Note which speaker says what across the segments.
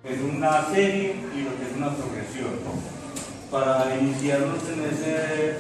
Speaker 1: Es una serie y lo que es una progresión. Para iniciarnos en ese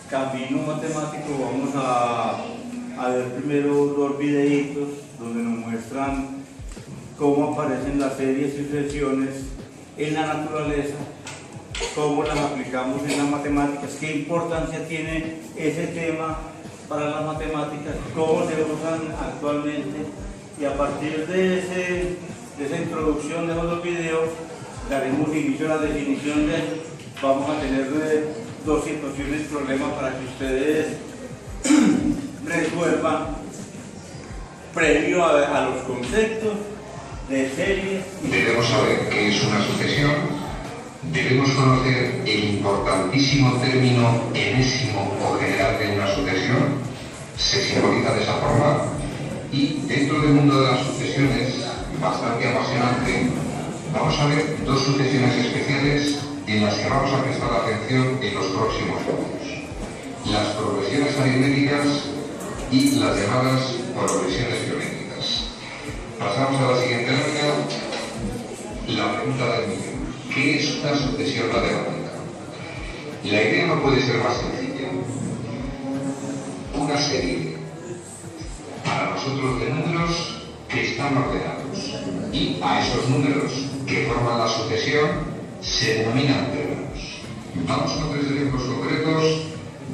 Speaker 1: camino matemático vamos a ver primero dos videitos donde nos muestran cómo aparecen las series y sucesiones en la naturaleza, cómo las aplicamos en las matemáticas, qué importancia tiene ese tema para las matemáticas, cómo se usan actualmente, y a partir de esa introducción de los dos videos daremos inicio a la definición de. Vamos a tener dos situaciones, problemas para que ustedes resuelvan previo a los conceptos de serie.
Speaker 2: Debemos saber qué es una sucesión, debemos conocer el importantísimo término enésimo o general de una sucesión, se simboliza de esa forma, y dentro del mundo de las sucesiones, bastante apasionante, vamos a ver dos sucesiones especiales en las que vamos a prestar atención en los próximos vídeos: las progresiones aritméticas y las llamadas progresiones geométricas. Pasamos a la siguiente lámina. La pregunta del millón: ¿qué es una sucesión matemática? La idea no puede ser más sencilla. Una serie, para nosotros, de números que están ordenados, y a esos números que forman la sucesión se denominan términos. Vamos con tres ejemplos concretos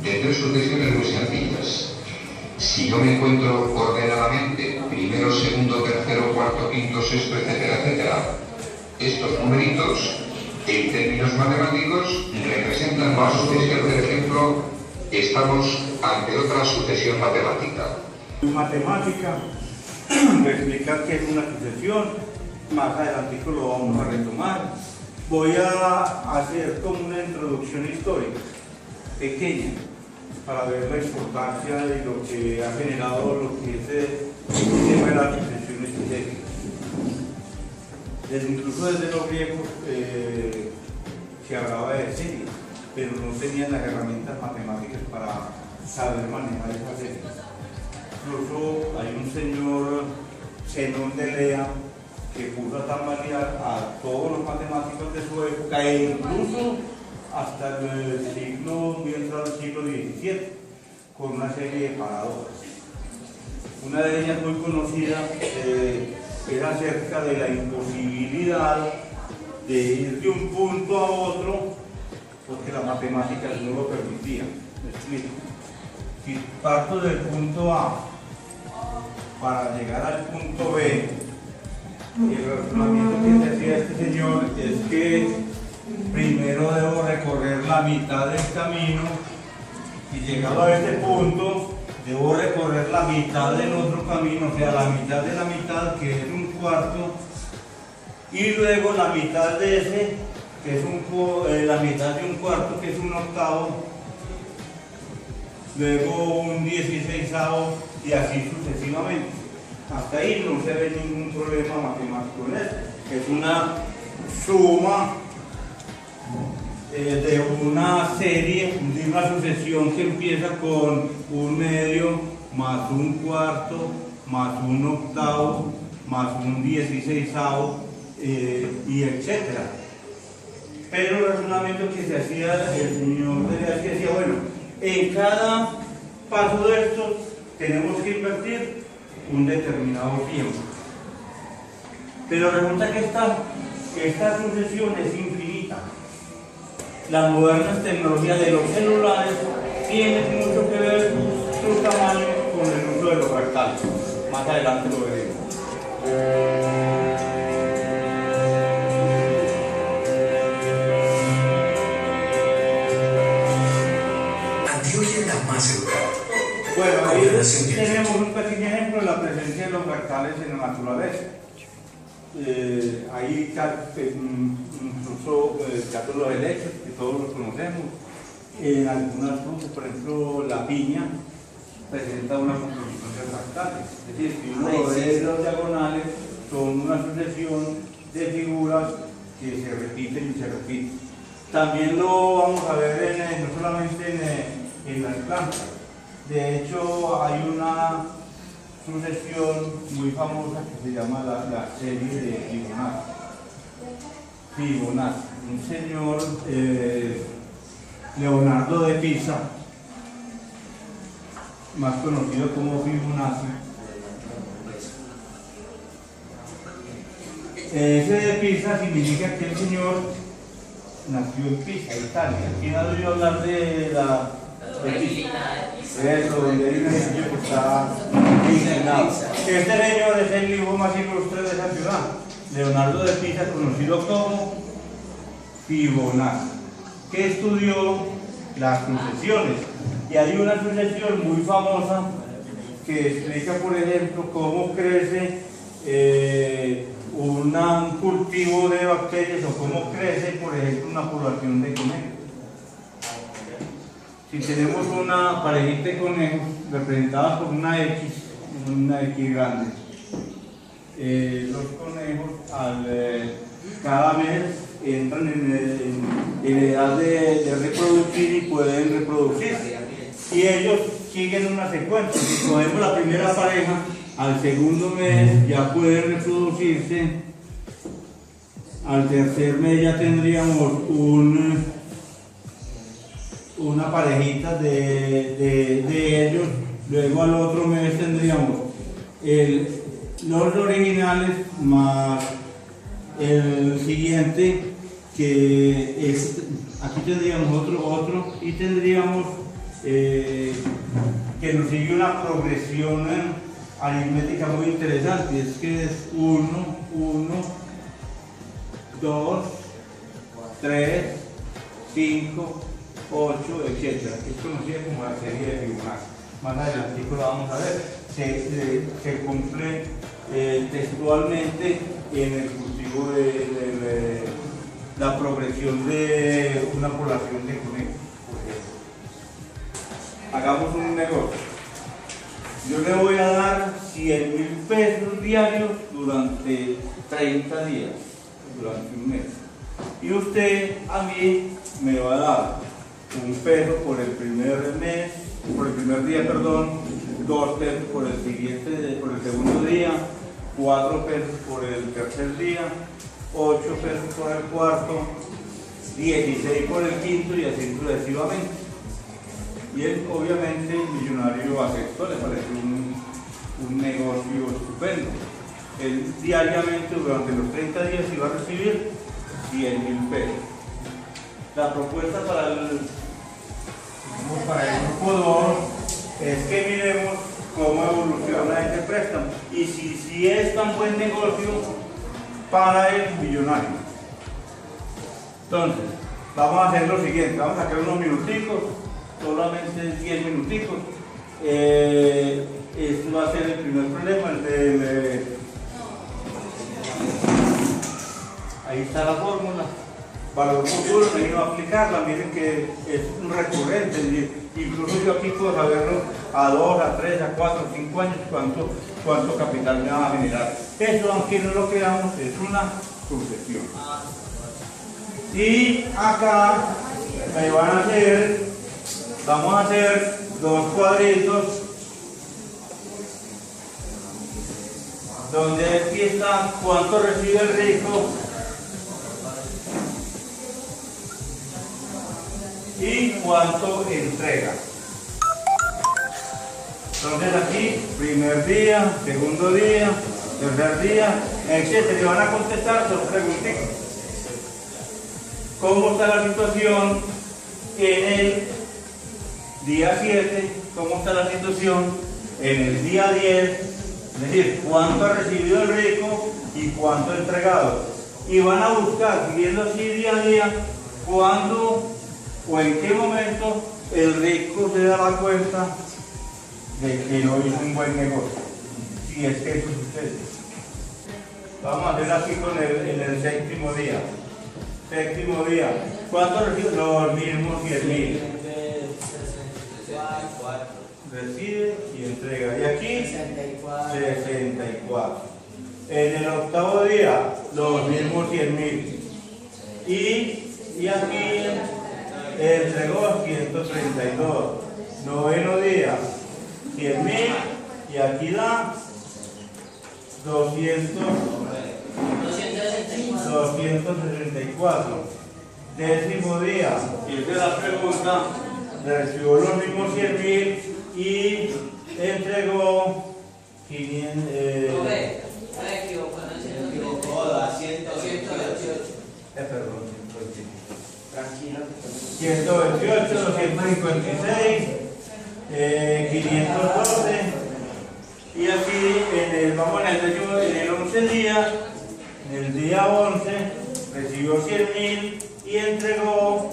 Speaker 2: de tres sucesiones muy sencillas. Si yo me encuentro ordenadamente primero, segundo, tercero, cuarto, quinto, sexto, etcétera, etcétera, estos numeritos en términos matemáticos representan una sucesión. Por ejemplo, estamos ante otra sucesión matemática.
Speaker 1: Matemática, de explicar qué es una sucesión, más adelante lo vamos a retomar. Voy a hacer como una introducción histórica, pequeña, para ver la importancia de lo que ha generado lo que es el tema de las sucesiones históricas. Incluso desde los griegos se hablaba de series, pero no tenían las herramientas matemáticas para saber manejar esas series. Incluso hay un señor, Zenón de Elea, que puso a tambalear a todos los matemáticos de su época e incluso hasta el siglo, muy entrado al siglo XVII, con una serie de paradojas. Una de ellas muy conocida era acerca de la imposibilidad de ir de un punto a otro porque las matemáticas no lo permitían. Me explico. Si parto del punto A para llegar al punto B, el razonamiento que se hacía este señor es que primero debo recorrer la mitad del camino y llegado a este punto debo recorrer la mitad del otro camino, o sea, la mitad de la mitad, que es un cuarto, y luego la mitad de ese, que es la mitad de un cuarto, que es un octavo, luego un 16avo y así sucesivamente. Hasta ahí no se ve ningún problema matemático en esto. Es una suma de una serie, de una sucesión que empieza con un medio, más un cuarto, más un octavo, más un 16avo, y etcétera. Pero el razonamiento que se hacía, el señor Deleuze decía, bueno, en cada paso de estos tenemos que invertir un determinado tiempo. Pero resulta que esta sucesión es infinita. Las modernas tecnologías de los celulares tienen mucho que ver su tamaño con el uso de los fractales. Más adelante lo veremos.
Speaker 3: Antioquia la más educada.
Speaker 1: Bueno, ahí tenemos un pequeño ejemplo de la presencia de los fractales en la naturaleza. Ahí incluso cátodos eléctricos, que todos los conocemos. En algunas frutas, por ejemplo, la piña presenta una composición de fractales. Es decir, si uno ve los diagonales, son una sucesión de figuras que se repiten y se repiten. También lo vamos a ver no solamente en las plantas. De hecho, hay una sucesión muy famosa que se llama la serie de Fibonacci. Fibonacci, un señor Leonardo de Pisa, más conocido como Fibonacci. Ese de Pisa significa que el señor nació en Pisa, Italia. ¿Quién ha oído hablar de la de Pisa? Eso, donde hay un edificio que está inclinado. Este señor es el hijo más ilustre de esa ciudad, Leonardo de Pisa, conocido como Fibonacci, que estudió las sucesiones. Y hay una sucesión muy famosa que explica, por ejemplo, cómo crece un cultivo de bacterias o cómo crece, por ejemplo, una población de conejos. Si tenemos una parejita de conejos representada por una X grande, los conejos cada mes entran en edad de reproducir y pueden reproducirse. Y ellos siguen una secuencia. Si cogemos la primera pareja, al segundo mes ya pueden reproducirse. Al tercer mes ya tendríamos una parejita de ellos. Luego al otro mes tendríamos los originales más el siguiente, que es, aquí tendríamos otro y tendríamos que nos sigue una progresión aritmética muy interesante. Es que es 1, 2, 3, 5, 8, etc. Es conocida como la serie de Fibonacci. Más adelante lo vamos a ver. Se cumple textualmente en el cultivo de la progresión de una población de conejos, por ejemplo. Hagamos un negocio. Yo le voy a dar 100.000 pesos diarios durante 30 días, durante un mes. Y usted a mí me va a dar $1 por el primer mes, por el primer día, perdón, $2 por el siguiente, por el segundo día, $4 por el tercer día, $8 por el cuarto, 16 por el quinto y así sucesivamente. Y él, obviamente, el millonario aceptó, le pareció un negocio estupendo. Él diariamente durante los 30 días iba a recibir 100.000 pesos. La propuesta para el grupo 2 es que miremos cómo evoluciona este préstamo y si es tan buen negocio para el millonario. Entonces, vamos a hacer lo siguiente, vamos a sacar unos minuticos, solamente 10 minuticos. Este va a ser el primer problema, ahí está la fórmula. Valor futuro, venimos a aplicarla, miren que es un recurrente, incluso yo aquí puedo saberlo a 2, a 3, a 4, a 5 años cuánto capital me va a generar. Eso, aunque no lo creamos, es una sucesión. Y acá me van a hacer, vamos a hacer 2 cuadritos, donde aquí está cuánto recibe el rico y cuánto entrega. Entonces aquí, primer día, segundo día, tercer día, etc. Le van a contestar 2 preguntitas. ¿Cómo está la situación en el día 7? ¿Cómo está la situación en el día 10? Es decir, cuánto ha recibido el rico y cuánto ha entregado. Y van a buscar, siguiendo así día a día, cuándo o en qué momento el rico se da la cuenta de que no hizo un buen negocio, si es que eso sucede. Vamos a hacer así con el séptimo día. Séptimo día, ¿cuánto recibe? Los mismos 100.000. Recibe y entrega. Y aquí 64. En el octavo día, los mismos 100.000. Y aquí entregó 132. Noveno día, 100.000 y aquí da 265. 264. Décimo día, y esa es la pregunta, recibió los mismos 100.000 y entregó 500. Perdón, 128, 256, 512, y aquí vamos en el 11 día, en el día 11 recibió 100.000 y entregó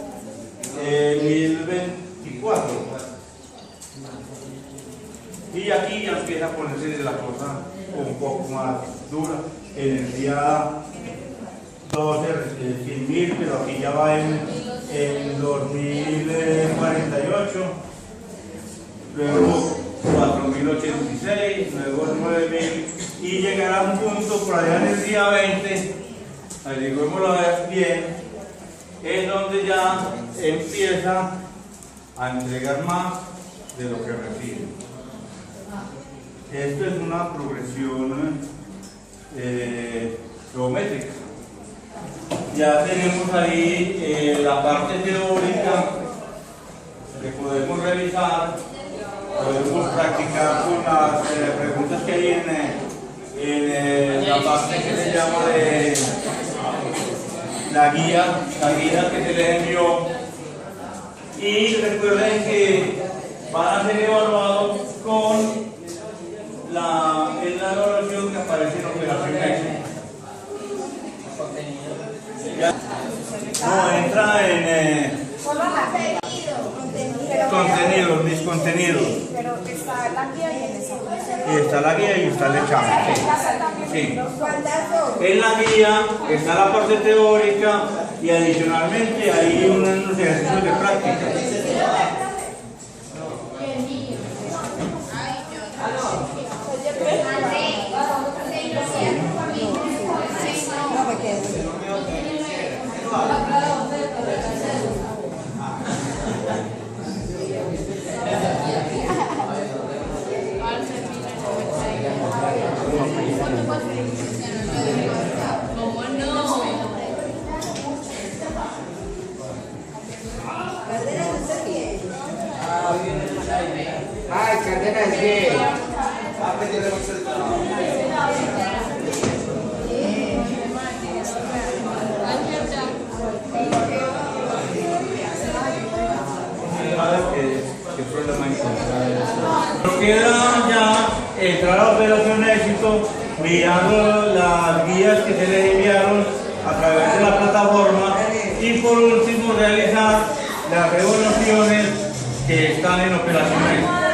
Speaker 1: 1024. Y aquí ya empieza a ponerse la cosa un poco más dura. En el día 12 recibió 100.000, pero aquí ya va en 2048. Luego 4.086, luego 9.000 y llegará a un punto por allá en el día 20, averiguémoslo bien, es donde ya empieza a entregar más de lo que recibe. Esto es una progresión geométrica. Ya tenemos ahí la parte teórica que podemos revisar. Podemos practicar con las preguntas que hay en la parte que se llama de la guía que se les envió. Y recuerden que van a ser evaluados con la evaluación que aparece en operación éxito. No, entra en contenidos, mis contenidos.
Speaker 4: Pero está la guía y el examen.
Speaker 1: Y está la guía y está el examen. Sí.
Speaker 4: ¿Cuántas son?
Speaker 1: En la guía está la parte teórica y adicionalmente hay unos ejercicios de práctica.
Speaker 5: Ay, Cárdenas, bien.
Speaker 1: ¿Qué problema encontrar? Nos queda ya entrar a operación éxito mirando las guías que se les enviaron a través de la plataforma y por último realizar las evaluaciones que están en operación éxito.